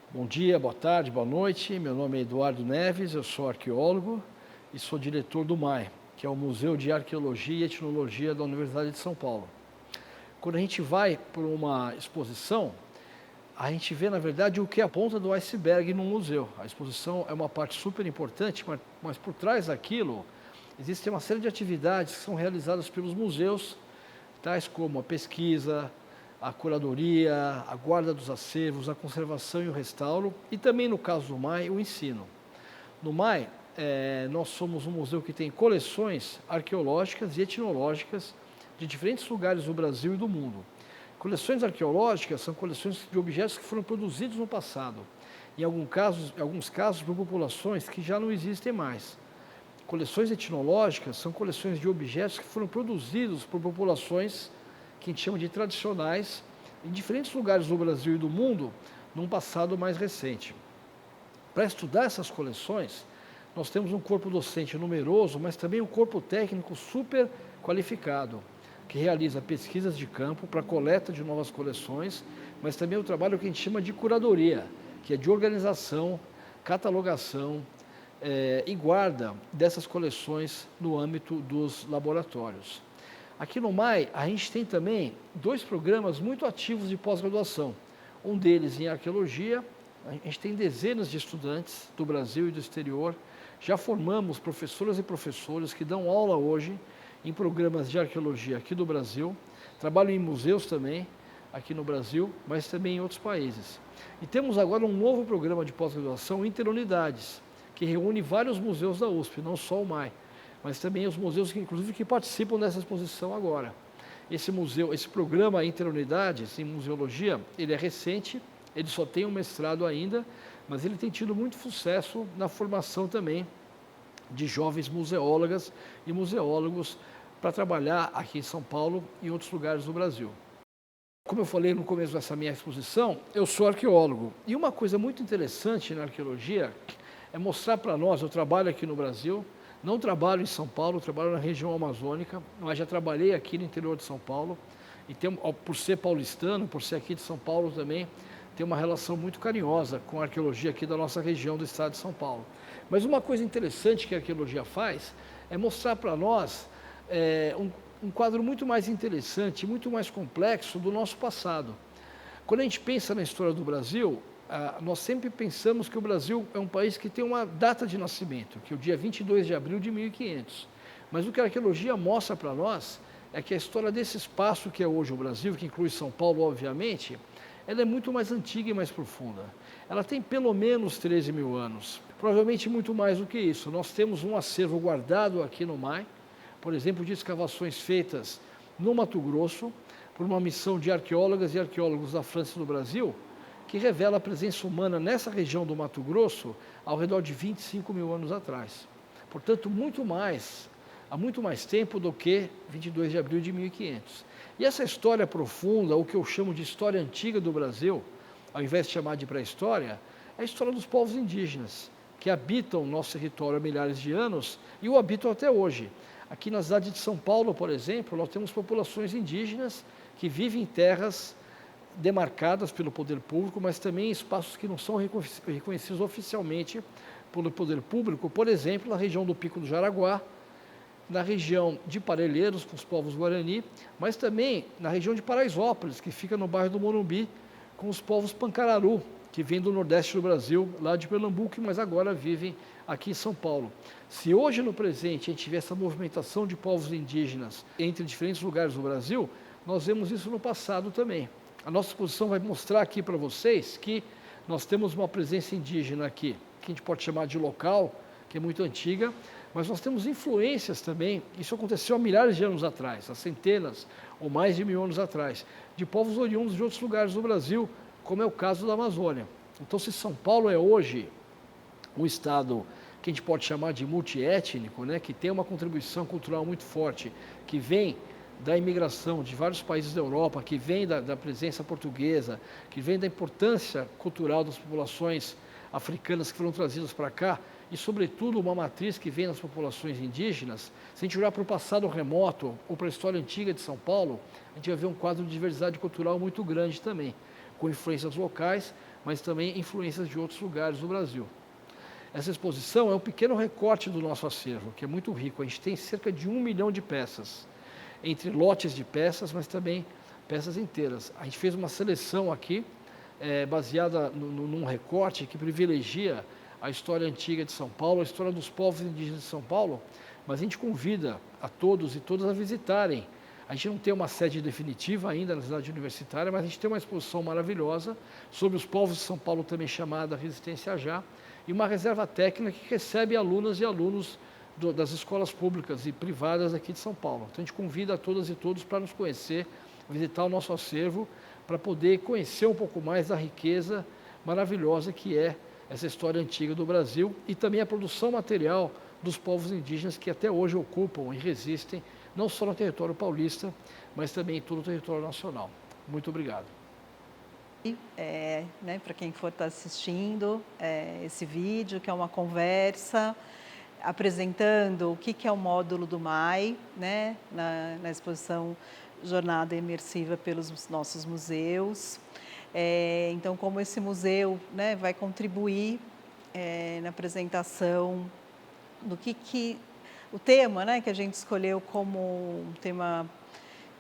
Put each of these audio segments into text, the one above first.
Bom dia, boa tarde, boa noite. Meu nome é Eduardo Neves, eu sou arqueólogo e sou diretor do MAI, que é o Museu de Arqueologia e Etnologia da Universidade de São Paulo. Quando a gente vai para uma exposição, a gente vê, na verdade, o que é a ponta do iceberg no museu. A exposição é uma parte super importante, mas por trás daquilo existe uma série de atividades que são realizadas pelos museus, tais como a pesquisa, a curadoria, a guarda dos acervos, a conservação e o restauro, e também, no caso do MAI, o ensino. No MAI, nós somos um museu que tem coleções arqueológicas e etnológicas de diferentes lugares do Brasil e do mundo. Coleções arqueológicas são coleções de objetos que foram produzidos no passado, em alguns casos por populações que já não existem mais. Coleções etnológicas são coleções de objetos que foram produzidos por populações que a gente chama de tradicionais, em diferentes lugares do Brasil e do mundo, num passado mais recente. Para estudar essas coleções, nós temos um corpo docente numeroso, mas também um corpo técnico super qualificado, que realiza pesquisas de campo para a coleta de novas coleções, mas também o trabalho que a gente chama de curadoria, que é de organização, catalogação e guarda dessas coleções no âmbito dos laboratórios. Aqui no MAI, a gente tem também dois programas muito ativos de pós-graduação. Um deles em arqueologia, a gente tem dezenas de estudantes do Brasil e do exterior. Já formamos professoras e professores que dão aula hoje em programas de arqueologia aqui do Brasil. Trabalham em museus também, aqui no Brasil, mas também em outros países. E temos agora um novo programa de pós-graduação Interunidades, que reúne vários museus da USP, não só o MAI, mas também os museus que, inclusive, que participam dessa exposição agora. Esse programa Interunidades em Museologia, ele é recente, ele só tem um mestrado ainda, mas ele tem tido muito sucesso na formação também de jovens museólogas e museólogos para trabalhar aqui em São Paulo e em outros lugares do Brasil. Como eu falei no começo dessa minha exposição, eu sou arqueólogo. E uma coisa muito interessante na arqueologia é mostrar para nós, eu trabalho aqui no Brasil, não trabalho em São Paulo, trabalho na região amazônica, mas já trabalhei aqui no interior de São Paulo, e por ser paulistano, por ser aqui de São Paulo também, tenho uma relação muito carinhosa com a arqueologia aqui da nossa região do estado de São Paulo. Mas uma coisa interessante que a arqueologia faz é mostrar para nós um quadro muito mais interessante, muito mais complexo do nosso passado. Quando a gente pensa na história do Brasil, nós sempre pensamos que o Brasil é um país que tem uma data de nascimento, que é o dia 22 de abril de 1500. Mas o que a arqueologia mostra para nós é que a história desse espaço que é hoje o Brasil, que inclui São Paulo, obviamente, ela é muito mais antiga e mais profunda. Ela tem pelo menos 13 mil anos, provavelmente muito mais do que isso. Nós temos um acervo guardado aqui no MAI, por exemplo, de escavações feitas no Mato Grosso, por uma missão de arqueólogas e arqueólogos da França e do Brasil, que revela a presença humana nessa região do Mato Grosso ao redor de 25 mil anos atrás. Portanto, há muito mais tempo do que 22 de abril de 1500. E essa história profunda, o que eu chamo de história antiga do Brasil, ao invés de chamar de pré-história, é a história dos povos indígenas, que habitam o nosso território há milhares de anos e o habitam até hoje. Aqui na cidade de São Paulo, por exemplo, nós temos populações indígenas que vivem em terras demarcadas pelo poder público, mas também em espaços que não são reconhecidos oficialmente pelo poder público, por exemplo, na região do Pico do Jaraguá, na região de Parelheiros, com os povos Guarani, mas também na região de Paraisópolis, que fica no bairro do Morumbi, com os povos Pancararu, que vêm do Nordeste do Brasil, lá de Pernambuco, mas agora vivem aqui em São Paulo. Se hoje, no presente, a gente tiver essa movimentação de povos indígenas entre diferentes lugares do Brasil, nós vemos isso no passado também. A nossa exposição vai mostrar aqui para vocês que nós temos uma presença indígena aqui, que a gente pode chamar de local, que é muito antiga, mas nós temos influências também, isso aconteceu há milhares de anos atrás, há centenas ou mais de 1000 anos atrás, de povos oriundos de outros lugares do Brasil, como é o caso da Amazônia. Então, se São Paulo é hoje um estado que a gente pode chamar de multiétnico, né, que tem uma contribuição cultural muito forte, que vem da imigração de vários países da Europa, que vem da presença portuguesa, que vem da importância cultural das populações africanas que foram trazidas para cá, e sobretudo uma matriz que vem das populações indígenas. Se a gente olhar para o passado remoto ou para a história antiga de São Paulo, a gente vai ver um quadro de diversidade cultural muito grande também. com influências locais, mas também influências de outros lugares do Brasil. Essa exposição é um pequeno recorte do nosso acervo, que é muito rico. A gente tem cerca de 1 milhão de peças, entre lotes de peças, mas também peças inteiras. A gente fez uma seleção aqui, baseada num recorte que privilegia a história antiga de São Paulo, a história dos povos indígenas de São Paulo, mas a gente convida a todos e todas a visitarem. A gente não tem uma sede definitiva ainda na cidade universitária, mas a gente tem uma exposição maravilhosa sobre os povos de São Paulo, também chamada Resistência Já, e uma reserva técnica que recebe alunas e alunos das escolas públicas e privadas aqui de São Paulo. Então a gente convida a todas e todos para nos conhecer, visitar o nosso acervo, para poder conhecer um pouco mais da riqueza maravilhosa que é essa história antiga do Brasil e também a produção material dos povos indígenas que até hoje ocupam e resistem, não só no território paulista, mas também em todo o território nacional. Muito obrigado. Para quem for estar assistindo esse vídeo, que é uma conversa apresentando o que é o módulo do MAI, né, na exposição Jornada Imersiva pelos nossos museus. Então, como esse museu, né, vai contribuir na apresentação do que o tema, né, que a gente escolheu como um tema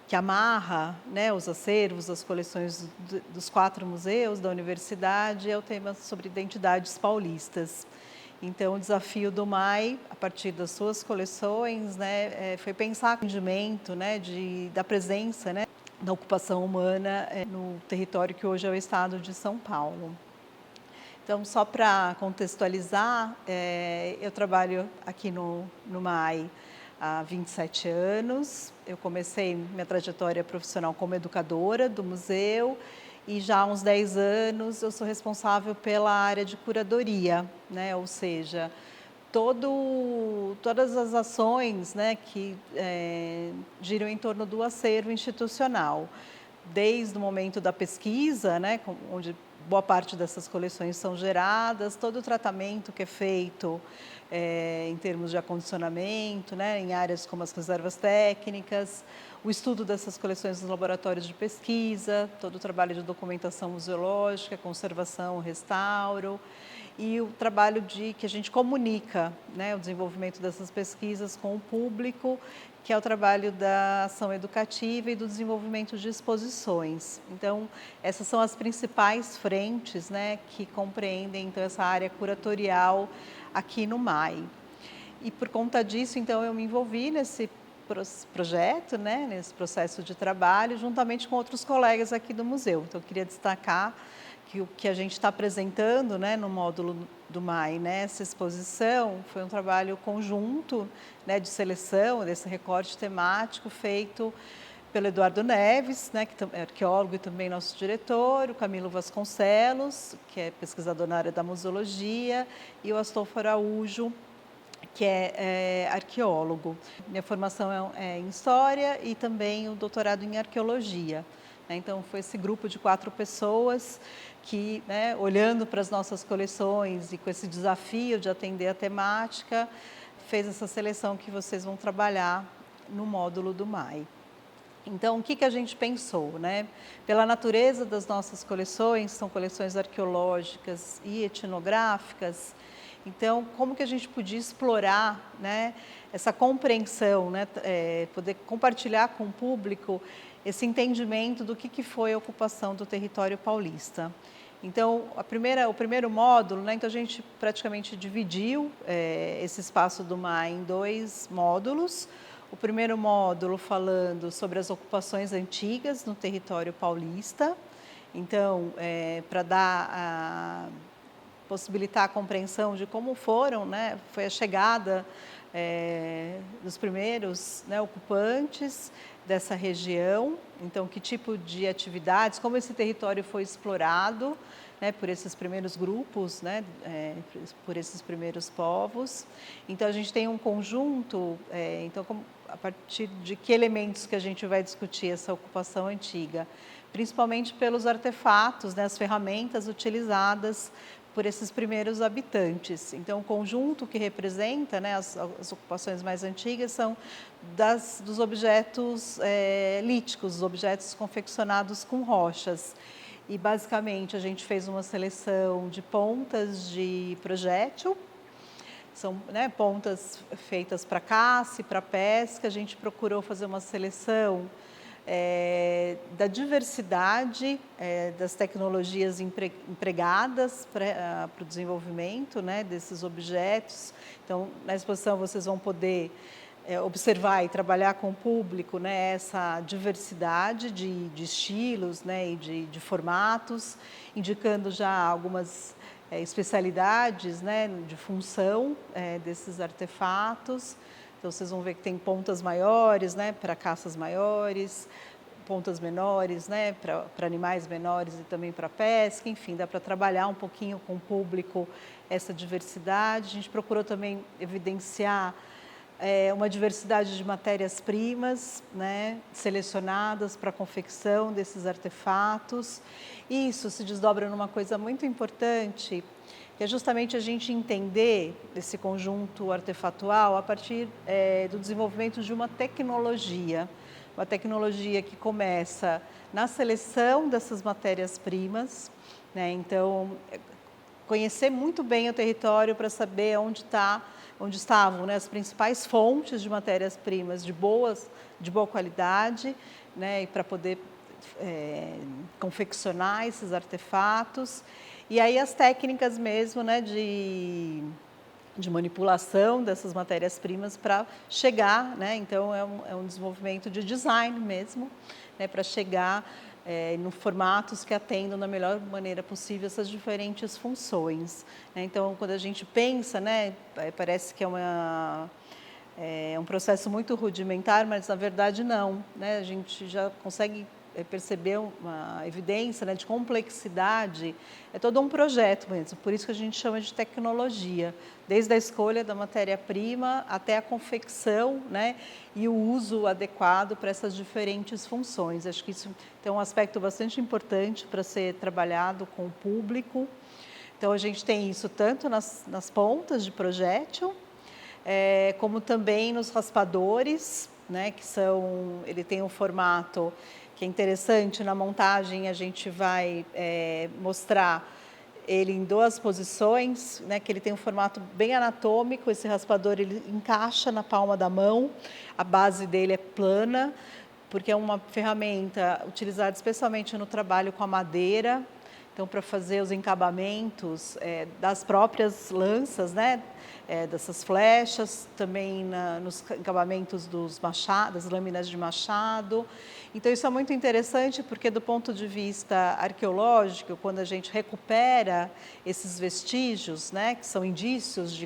que amarra, né, os acervos, as coleções dos 4 museus da universidade, é o tema sobre identidades paulistas. Então, o desafio do MAI, a partir das suas coleções, né, foi pensar o entendimento, né, da presença, né, da ocupação humana no território que hoje é o estado de São Paulo. Então, só para contextualizar, eu trabalho aqui no MAI há 27 anos. Eu comecei minha trajetória profissional como educadora do museu e já há uns 10 anos eu sou responsável pela área de curadoria, né? Ou seja, todas as ações, né, que giram em torno do acervo institucional, desde o momento da pesquisa, né, onde boa parte dessas coleções são geradas, todo o tratamento que é feito em termos de acondicionamento, né, em áreas como as reservas técnicas, o estudo dessas coleções nos laboratórios de pesquisa, todo o trabalho de documentação museológica, conservação, restauro, e o trabalho que a gente comunica, né, o desenvolvimento dessas pesquisas com o público, que é o trabalho da ação educativa e do desenvolvimento de exposições. Então, essas são as principais frentes, né, que compreendem então, essa área curatorial aqui no MAI. E por conta disso, então, eu me envolvi nesse projeto, né, nesse processo de trabalho, juntamente com outros colegas aqui do museu. Então, eu queria destacar que o que a gente está apresentando, né, no módulo do MAI, nessa exposição, foi um trabalho conjunto, né, de seleção, desse recorte temático feito pelo Eduardo Neves, né, que é arqueólogo e também nosso diretor, o Camilo Vasconcelos, que é pesquisador na área da museologia, e o Astolfo Araújo, que é arqueólogo. Minha formação é em História e também o doutorado em Arqueologia. Então, foi esse grupo de 4 pessoas que, né, olhando para as nossas coleções e com esse desafio de atender a temática, fez essa seleção que vocês vão trabalhar no módulo do MAI. Então, o que a gente pensou, né? Pela natureza das nossas coleções, são coleções arqueológicas e etnográficas, então, como que a gente podia explorar, né, essa compreensão, né, poder compartilhar com o público esse entendimento do que foi a ocupação do território paulista. Então, o primeiro módulo, né, então a gente praticamente dividiu esse espaço do MAI em 2 módulos. O primeiro módulo falando sobre as ocupações antigas no território paulista. Então, para possibilitar a compreensão de como foram, né, foi a chegada dos primeiros, né, ocupantes dessa região, então que tipo de atividades, como esse território foi explorado, né, por esses primeiros grupos, né, por esses primeiros povos. Então a gente tem um conjunto, então a partir de que elementos que a gente vai discutir essa ocupação antiga, principalmente pelos artefatos, né, as ferramentas utilizadas por esses primeiros habitantes. Então, o conjunto que representa, né, as ocupações mais antigas são dos objetos líticos, os objetos confeccionados com rochas. e basicamente a gente fez uma seleção de pontas de projétil, são, né, pontas feitas para caça e para pesca. A gente procurou fazer uma seleção da diversidade das tecnologias empregadas para o desenvolvimento, né, desses objetos. Então, na exposição vocês vão poder observar e trabalhar com o público, né, essa diversidade de estilos, né, e de formatos, indicando já algumas especialidades, né, de função desses artefatos. Então, vocês vão ver que tem pontas maiores, né, para caças maiores, pontas menores, né, para animais menores e também para pesca. Enfim, dá para trabalhar um pouquinho com o público essa diversidade. A gente procurou também evidenciar uma diversidade de matérias-primas, né, selecionadas para a confecção desses artefatos. Isso se desdobra numa coisa muito importante, que é justamente a gente entender esse conjunto artefatual a partir do desenvolvimento de uma tecnologia que começa na seleção dessas matérias-primas, né? Então, conhecer muito bem o território para saber onde estavam, né, as principais fontes de matérias-primas de boa qualidade, né, e para poder confeccionar esses artefatos. E aí as técnicas mesmo, né, de manipulação dessas matérias-primas para chegar, né, então é um desenvolvimento de design mesmo, né, para chegar em formatos que atendam da melhor maneira possível essas diferentes funções, né? Então, quando a gente pensa, né, parece que é um processo muito rudimentar, mas na verdade não, né? A gente já consegue perceber uma evidência, né, de complexidade. É todo um projeto mesmo, por isso que a gente chama de tecnologia, desde a escolha da matéria-prima até a confecção, né, e o uso adequado para essas diferentes funções. Acho que isso tem um aspecto bastante importante para ser trabalhado com o público. Então, a gente tem isso tanto nas pontas de projétil, como também nos raspadores, né, ele tem um formato que é interessante. Na montagem a gente vai mostrar ele em duas posições, né, que ele tem um formato bem anatômico. Esse raspador ele encaixa na palma da mão, a base dele é plana, porque é uma ferramenta utilizada especialmente no trabalho com a madeira. Então, para fazer os encabamentos das próprias lanças, né, dessas flechas, também nos encabamentos das lâminas de machado. Então, isso é muito interessante porque, do ponto de vista arqueológico, quando a gente recupera esses vestígios, né, que são indícios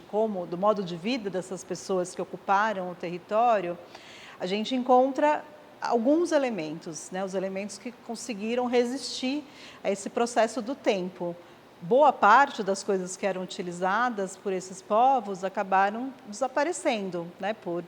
do modo de vida dessas pessoas que ocuparam o território, a gente encontra alguns elementos, né, os elementos que conseguiram resistir a esse processo do tempo. Boa parte das coisas que eram utilizadas por esses povos acabaram desaparecendo, né, por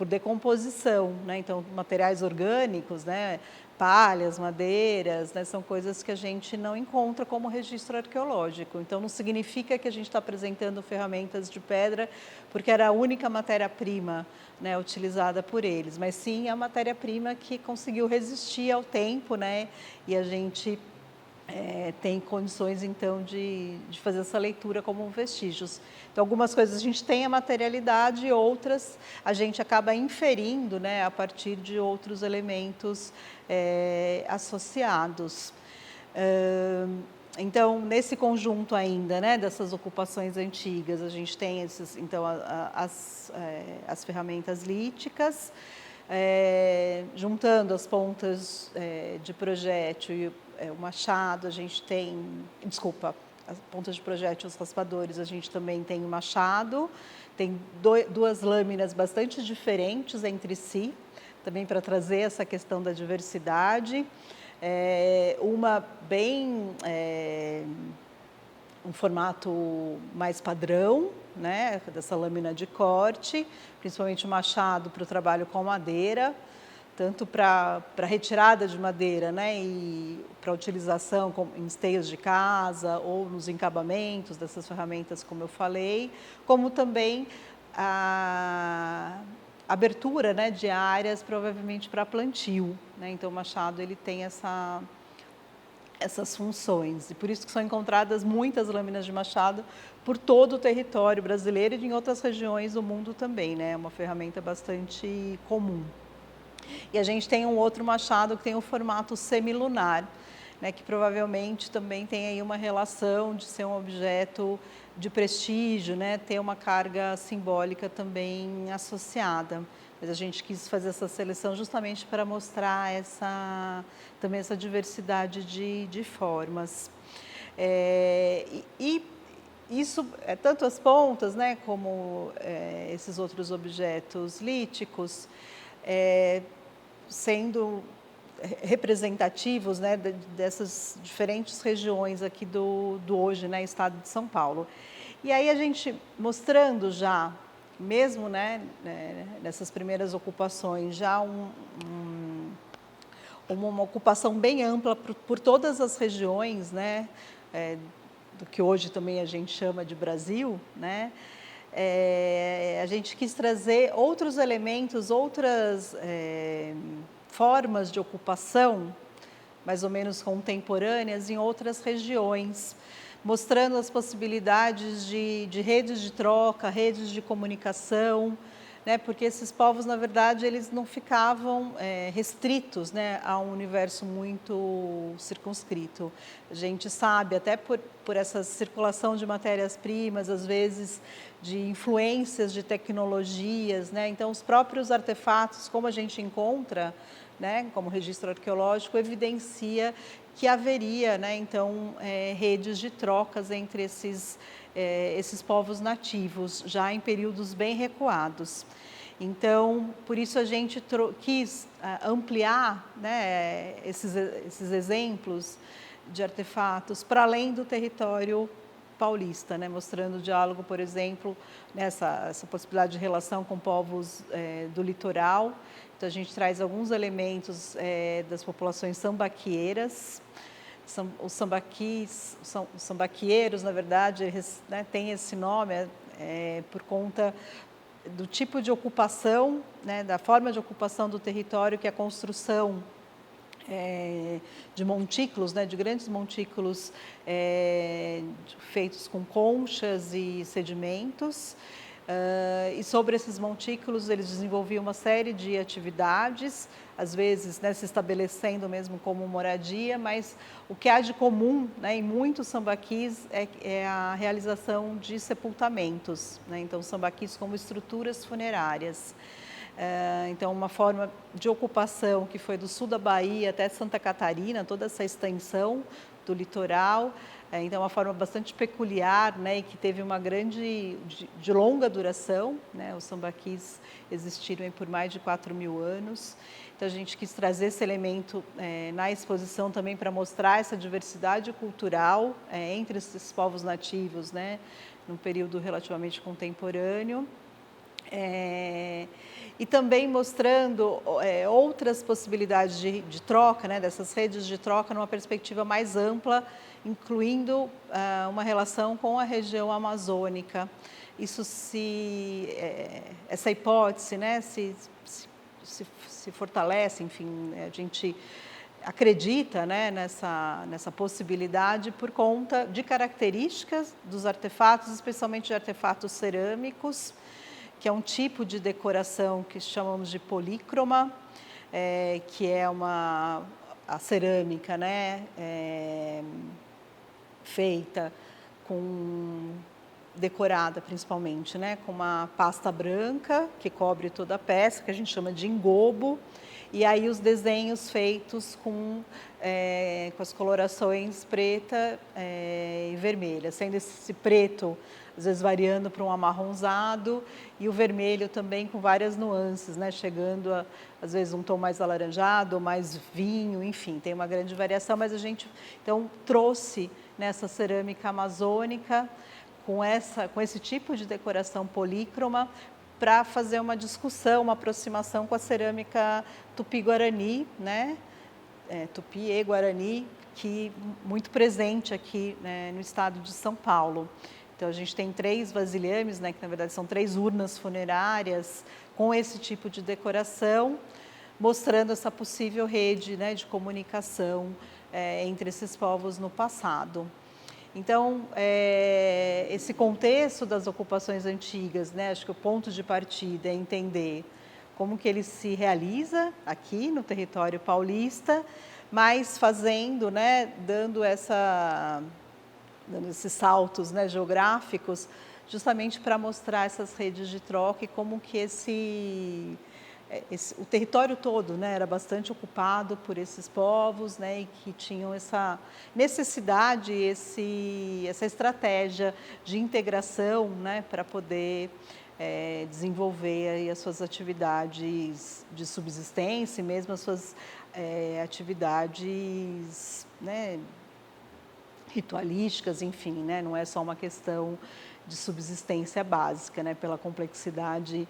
decomposição, né? Então, materiais orgânicos, né, palhas, madeiras, né, são coisas que a gente não encontra como registro arqueológico. Então, não significa que a gente está apresentando ferramentas de pedra porque era a única matéria-prima, né, utilizada por eles, mas sim a matéria-prima que conseguiu resistir ao tempo, né, e a gente tem condições, então, de fazer essa leitura como vestígios. Então, algumas coisas a gente tem a materialidade, outras a gente acaba inferindo, né, a partir de outros elementos associados. Então, nesse conjunto ainda, né, dessas ocupações antigas, a gente tem então, as ferramentas líticas, juntando as pontas de projétil e o machado. A gente tem, as pontas de projétil, os raspadores, a gente também tem o machado, tem duas lâminas bastante diferentes entre si, também para trazer essa questão da diversidade. Uma bem um formato mais padrão, né, dessa lâmina de corte, principalmente o machado para o trabalho com madeira, tanto para retirada de madeira, né, e para utilização em esteios de casa ou nos encabamentos dessas ferramentas, como eu falei, como também a abertura, né, de áreas provavelmente para plantio, né? Então, o machado ele tem essas funções. E por isso que são encontradas muitas lâminas de machado por todo o território brasileiro e em outras regiões do mundo também, né? É uma ferramenta bastante comum. E a gente tem um outro machado que tem o formato semilunar, né, que provavelmente também tem aí uma relação de ser um objeto de prestígio, né, ter uma carga simbólica também associada. Mas a gente quis fazer essa seleção justamente para mostrar também essa diversidade de formas. E isso, tanto as pontas, né, como esses outros objetos líticos, sendo representativos, né, dessas diferentes regiões aqui do hoje, né, estado de São Paulo. E aí a gente mostrando já, mesmo, né, nessas primeiras ocupações, já uma ocupação bem ampla por todas as regiões, né, do que hoje também a gente chama de Brasil, né, a gente quis trazer outros elementos, outras formas de ocupação, mais ou menos contemporâneas, em outras regiões, mostrando as possibilidades de redes de troca, redes de comunicação, né, porque esses povos, na verdade, eles não ficavam restritos, né, a um universo muito circunscrito. A gente sabe, até por essa circulação de matérias-primas, às vezes de influências de tecnologias, né, então os próprios artefatos, como a gente encontra, né, como registro arqueológico, evidencia que haveria, né, então, redes de trocas entre esses povos nativos, já em períodos bem recuados. Então, por isso a gente quis ampliar, né, esses exemplos de artefatos para além do território paulista, né, mostrando o diálogo, por exemplo, essa possibilidade de relação com povos do litoral. Então, a gente traz alguns elementos das populações sambaqueiras. Os sambaqueiros, na verdade, eles, né, têm esse nome por conta do tipo de ocupação, né, da forma de ocupação do território, que é a construção de montículos, né, de grandes montículos feitos com conchas e sedimentos. E sobre esses montículos eles desenvolviam uma série de atividades, às vezes, né, se estabelecendo mesmo como moradia, mas o que há de comum, né, em muitos sambaquis é a realização de sepultamentos, né, então sambaquis como estruturas funerárias. Então, uma forma de ocupação que foi do sul da Bahia até Santa Catarina, toda essa extensão do litoral. Então, uma forma bastante peculiar, né, e que teve uma grande, de longa duração, né, os sambaquis existiram por mais de 4.000 anos. Então, a gente quis trazer esse elemento na exposição também para mostrar essa diversidade cultural entre esses povos nativos, né, num período relativamente contemporâneo. E também mostrando outras possibilidades de troca, né, dessas redes de troca numa perspectiva mais ampla, incluindo uma relação com a região amazônica. Essa hipótese, né, se fortalece, enfim, a gente acredita, né, nessa possibilidade por conta de características dos artefatos, especialmente de artefatos cerâmicos, que é um tipo de decoração que chamamos de polícroma, que é a cerâmica, né, feita decorada principalmente, né, com uma pasta branca que cobre toda a peça, que a gente chama de engobo, e aí os desenhos feitos com as colorações preta e vermelha, sendo esse preto às vezes variando para um amarronzado, e o vermelho também com várias nuances, né? Chegando às vezes um tom mais alaranjado, ou mais vinho, enfim, tem uma grande variação, mas a gente então trouxe nessa cerâmica amazônica com esse tipo de decoração polícroma para fazer uma discussão, uma aproximação com a cerâmica tupi-guarani, né? Tupi e Guarani, que muito presente aqui, né, no estado de São Paulo. Então, a gente tem 3 vasilhames, né, que na verdade são 3 urnas funerárias com esse tipo de decoração, mostrando essa possível rede, né, de comunicação entre esses povos no passado. Então, esse contexto das ocupações antigas, né, acho que o ponto de partida é entender como que ele se realiza aqui no território paulista, mas fazendo, né, dando esses saltos, né, geográficos, justamente para mostrar essas redes de troca e como que o território todo, né, era bastante ocupado por esses povos, né, e que tinham essa necessidade, essa estratégia de integração, né, para poder desenvolver aí as suas atividades de subsistência e mesmo as suas atividades, né, ritualísticas, enfim, né, não é só uma questão de subsistência básica, né, pela complexidade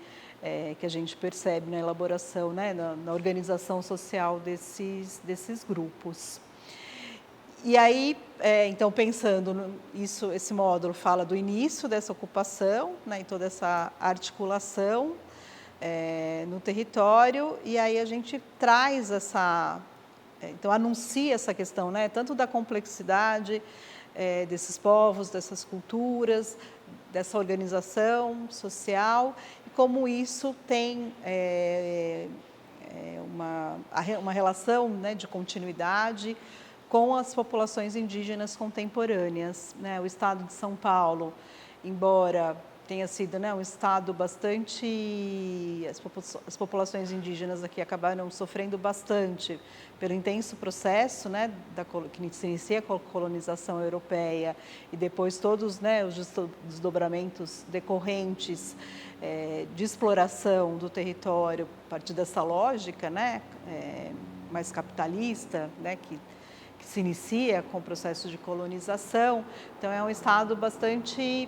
que a gente percebe na elaboração, né, na organização social desses grupos. E aí, então, pensando nisso, esse módulo fala do início dessa ocupação, né, e toda essa articulação no território, e aí a gente traz então, anuncia essa questão, né, tanto da complexidade desses povos, dessas culturas, dessa organização social, e como isso tem uma relação, né, de continuidade com as populações indígenas contemporâneas, né? O estado de São Paulo, embora tenha sido, né, um estado bastante... As populações indígenas aqui acabaram sofrendo bastante pelo intenso processo, né, que se inicia com a colonização europeia e depois todos, né, os desdobramentos decorrentes de exploração do território a partir dessa lógica, né, mais capitalista, né, que se inicia com o processo de colonização. Então, é um estado bastante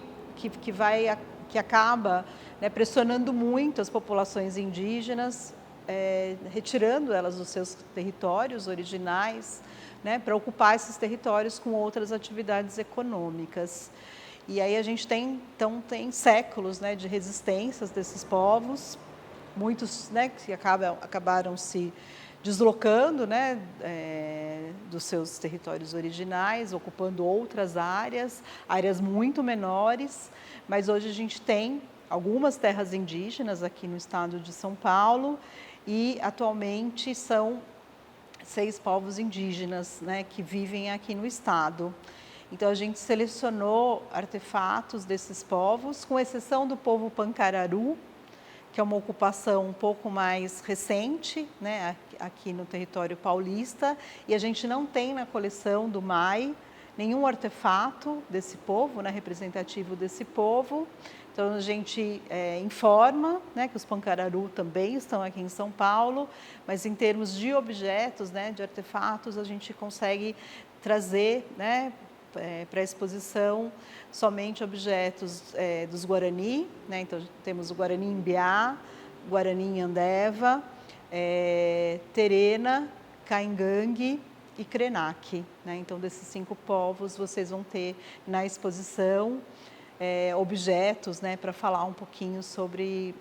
que acaba, né, pressionando muito as populações indígenas, retirando elas dos seus territórios originais, né, para ocupar esses territórios com outras atividades econômicas. E aí a gente tem séculos, né, de resistências desses povos, muitos, né, que acabaram se deslocando, né, dos seus territórios originais, ocupando outras áreas muito menores, mas hoje a gente tem algumas terras indígenas aqui no estado de São Paulo e atualmente são 6 povos indígenas, né, que vivem aqui no estado. Então a gente selecionou artefatos desses povos, com exceção do povo Pancararu, que é uma ocupação um pouco mais recente, né, aqui no território paulista, e a gente não tem na coleção do MAI nenhum artefato desse povo, né, representativo desse povo. Então a gente informa, né, que os Pancararu também estão aqui em São Paulo, mas em termos de objetos, né, de artefatos, a gente consegue trazer, né, para a exposição somente objetos dos Guarani, né? Então temos o Guarani Imbiá, Guarani Andeva, Terena, Caingangue e Krenak, né? Então desses 5 povos vocês vão ter na exposição objetos, né, para falar um pouquinho sobre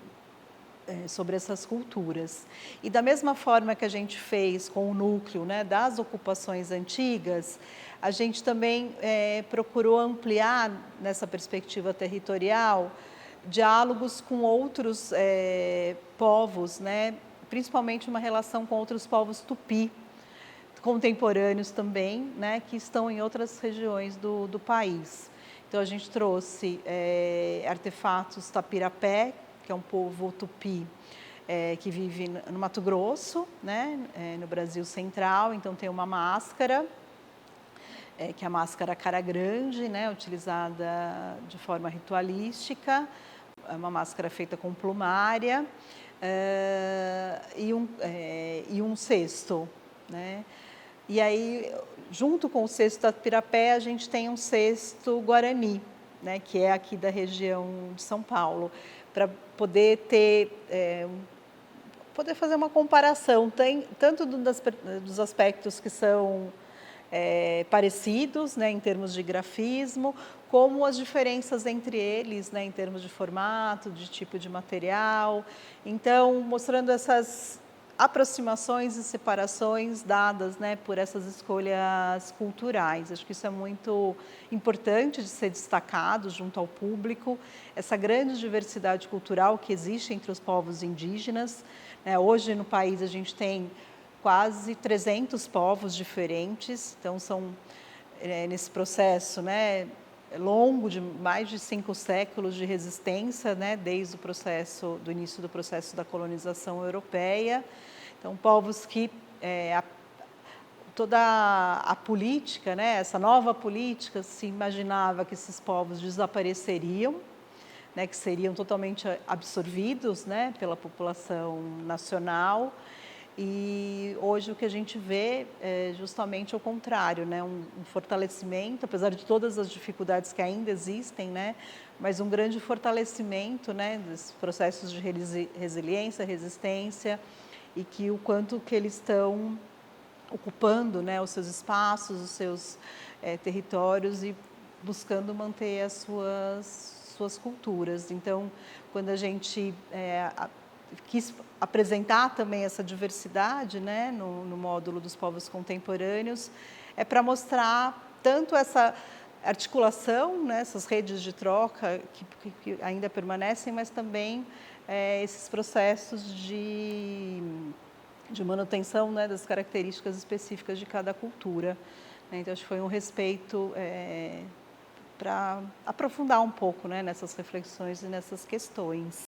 essas culturas. E da mesma forma que a gente fez com o núcleo, né, das ocupações antigas, a gente também procurou ampliar, nessa perspectiva territorial, diálogos com outros povos, né, principalmente uma relação com outros povos tupi, contemporâneos também, né, que estão em outras regiões do país. Então, a gente trouxe artefatos tapirapé, que é um povo tupi que vive no Mato Grosso, né, no Brasil Central. Então, tem uma máscara, que é a máscara cara grande, né, utilizada de forma ritualística, uma máscara feita com plumária, e um cesto, né? E aí, junto com o cesto tapirapé, a gente tem um cesto guarani, né, que é aqui da região de São Paulo, para poder poder fazer uma comparação, tanto dos aspectos que são parecidos, né, em termos de grafismo, como as diferenças entre eles, né, em termos de formato, de tipo de material. Então, mostrando essas aproximações e separações dadas, né, por essas escolhas culturais. Acho que isso é muito importante de ser destacado junto ao público, essa grande diversidade cultural que existe entre os povos indígenas, né? Hoje no país a gente tem quase 300 povos diferentes, então são nesse processo, né, longo de mais de 5 séculos de resistência, né, desde o processo do início do processo da colonização europeia. Então, povos que toda a política, né, essa nova política, se imaginava que esses povos desapareceriam, né, que seriam totalmente absorvidos, né, pela população nacional. E hoje o que a gente vê é justamente o contrário, né? Um fortalecimento, apesar de todas as dificuldades que ainda existem, né? Mas um grande fortalecimento, né, dos processos de resiliência, resistência, e que o quanto que eles estão ocupando, né, os seus espaços, os seus territórios e buscando manter as suas culturas. Então, quando a gente quis apresentar também essa diversidade, né, no módulo dos povos contemporâneos, é para mostrar tanto essa articulação, né, essas redes de troca que ainda permanecem, mas também esses processos de manutenção, né, das características específicas de cada cultura. Então, acho que foi um respeito para aprofundar um pouco, né, nessas reflexões e nessas questões.